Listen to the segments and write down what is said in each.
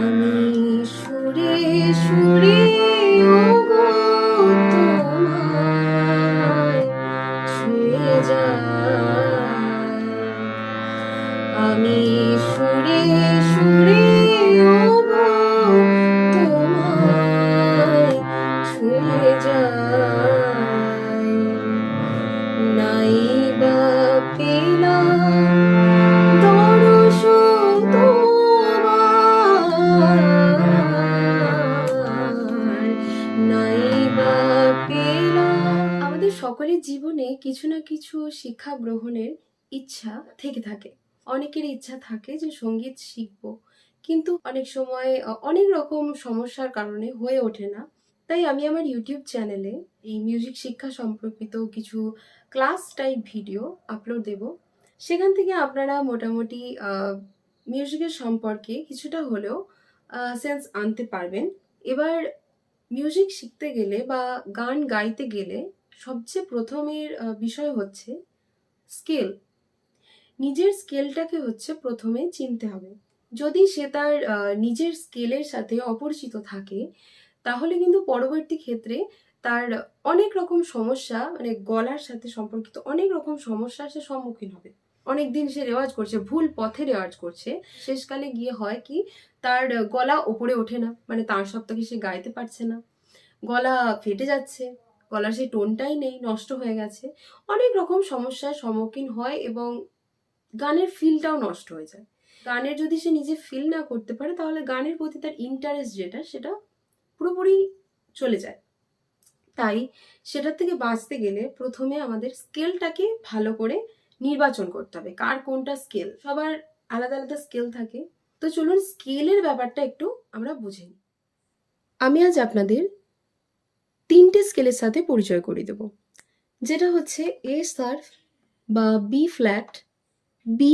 আমি সুরে সুরে ওগো তোমায় ছুঁয়ে যাই। আমি সুরে সুরে ওগো তোমায় ছুঁয়ে যাই। নাই বা পেলাম দরস তোমার, নাই বা পেলাম। আমাদের সকলের জীবনে কিছু না কিছু শিক্ষা গ্রহণের ইচ্ছা থেকে থাকে। অনেকের ইচ্ছা থাকে যে সঙ্গীত শিখবো, কিন্তু অনেক সময় অনেক রকম সমস্যার কারণে হয়ে ওঠে না। তাই আমি আমার ইউটিউব চ্যানেলে এই মিউজিক শিক্ষা সম্পর্কিত কিছু ক্লাস টাইপ ভিডিও আপলোড দেব। সেখান থেকে আপনারা মোটামুটি মিউজিকের সম্পর্কে কিছুটা হলেও সেন্স আনতে পারবেন। এবার মিউজিক শিখতে গেলে বা গান গাইতে গেলে সবচেয়ে প্রথমের বিষয় হচ্ছে স্কেল। নিজের স্কেলটাকে হচ্ছে প্রথমে চিনতে হবে। যদি সে তার নিজের স্কেলের সাথে অপরিচিত থাকে, তাহলে কিন্তু পরবর্তী ক্ষেত্রে তার অনেক রকম সমস্যা, মানে গলার সাথে সম্পর্কিত অনেক রকম সমস্যার সে সম্মুখীন হবে। অনেকদিন সে রেওয়াজ করছে, ভুল পথে রেওয়াজ করছে, শেষকালে গিয়ে হয় কি, তার গলা ওপরে ওঠে না, মানে তার সপ্তাহে সে গাইতে পারছে না, গলা ফেটে যাচ্ছে, গলার সেই টোনটাই নেই, নষ্ট হয়ে গেছে। অনেক রকম সমস্যার সম্মুখীন হয় এবং গানের ফিলটাও নষ্ট হয়ে যায়। গানের যদি সে নিজে ফিল না করতে পারে, তাহলে গানের প্রতি তার ইন্টারেস্ট যেটা, সেটা পুরোপুরি চলে যায়। তাই সেটার থেকে বাঁচতে গেলে প্রথমে আমাদের স্কেলটাকে ভালো করে নির্বাচন করতে হবে। কার কোনটা স্কেল, সবার আলাদা আলাদা স্কেল থাকে। তো চলুন স্কেলের ব্যাপারটা একটু আমরা বুঝে নিই। আমি আজ আপনাদের 3টে স্কেলের সাথে পরিচয় করিয়ে দেব, যেটা হচ্ছে এ শার্প বা বি ফ্ল্যাট, বি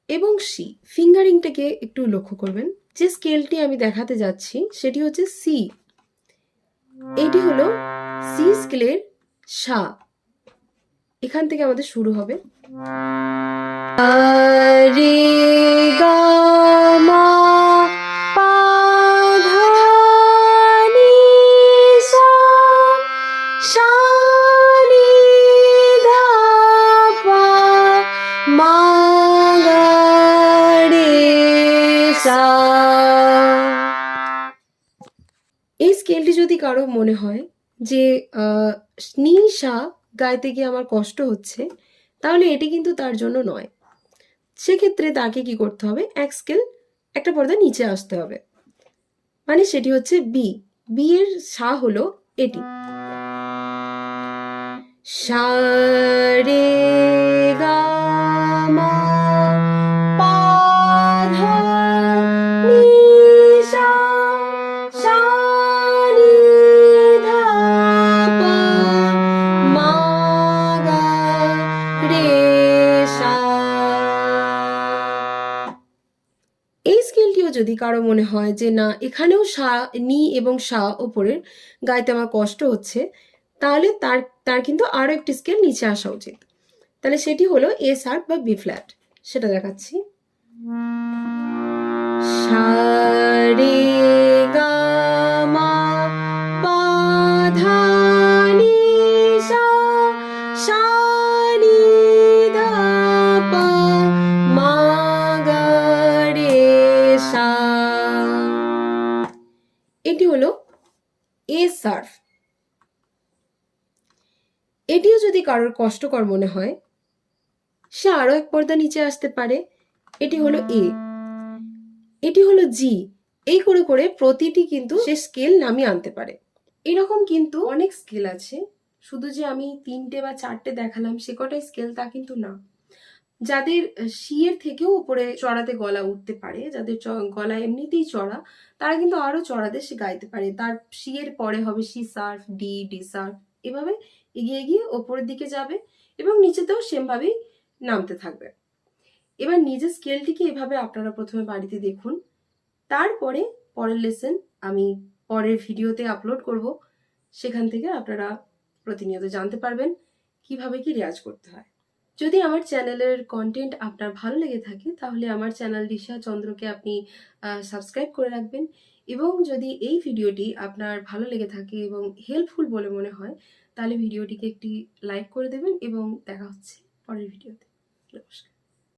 এবং সি। ফিঙ্গারিংটাকে একটু লক্ষ্য করবেন। যে স্কেলটি আমি দেখাতে যাচ্ছি সেটি হচ্ছে সি। এটি হলো সি স্কেলের সা। এখান থেকে আমাদের শুরু হবে রে গা মা পা ধা নি সা, সা নি ধা পা মা গা রে সা। এই স্কেলটি যদি কারো মনে হয় যে নি সা গাইতে গিয়ে আমার কষ্ট হচ্ছে, তাহলে এটি কিন্তু তার জন্য নয়। সেক্ষেত্রে তাকে কি করতে হবে, এক স্কেল একটা পর্দা নিচে আসতে হবে, মানে সেটি হচ্ছে বি। বি এর সা হলো এটি, সা রে গা মা পা ধা নি সা, সা নি ধা পা মা গা রে সা। এই স্কেলটিও যদি কারো মনে হয় যে না, এখানেও সা, নি এবং সা ওপরের গাইতে আমার কষ্ট হচ্ছে, তাহলে তার কিন্তু আরো একটি স্কেল নিচে আসা উচিত। তাহলে সেটি হলো এ শার্প বা বি ফ্ল্যাট। সেটা দেখাচ্ছি, সা রে গা মা পা ধা নি সা, সা নি ধা পা মা গা রে সা। এটি হলো এ শার্প। এটিও যদি কারোর কষ্টকর মনে হয়, সে আরো এক পর্দা নিচে আসতে পারে। এটি হলো এ, এটি হলো জি। এই করে করে প্রতিটি কিন্তু সে স্কেল নামিয়ে আনতে পারে। এরকম কিন্তু অনেক স্কেল আছে, শুধু যে আমি 3টে বা 4টে দেখালাম সে কটাই স্কেল তা কিন্তু না। যাদের সি এর থেকেও উপরে চড়াতে গলা উঠতে পারে, যাদের গলা এমনিতেই চড়া, তারা কিন্তু আরো চড়াতে সে গাইতে পারে। তার সি এর পরে হবে C sharp, D, D sharp, এভাবে এগিয়ে এগিয়ে ওপরের দিকে যাবে এবং নিচেতেও সেম ভাবেই নামতে থাকবে। এবার নিজের স্কেলটিকে এভাবে আপনারা প্রথমে বাড়িতে দেখুন, তারপরে পরের লেসন আমি পরের ভিডিওতে আপলোড করব। সেখান থেকে আপনারা প্রতিনিয়ত জানতে পারবেন কিভাবে কি রেয়াজ করতে হয়। যদি আমার চ্যানেলের কন্টেন্ট আপনার ভালো লেগে থাকে তাহলে আমার চ্যানেল দিশা চন্দ্রকে আপনি সাবস্ক্রাইব করে রাখবেন, এবং যদি এই ভিডিওটি আপনার ভালো লেগে থাকে এবং হেল্পফুল বলে মনে হয় তাহলে ভিডিওটিকে একটি লাইক করে দেবেন, এবং দেখা হচ্ছে পরের ভিডিওতে। নমস্কার।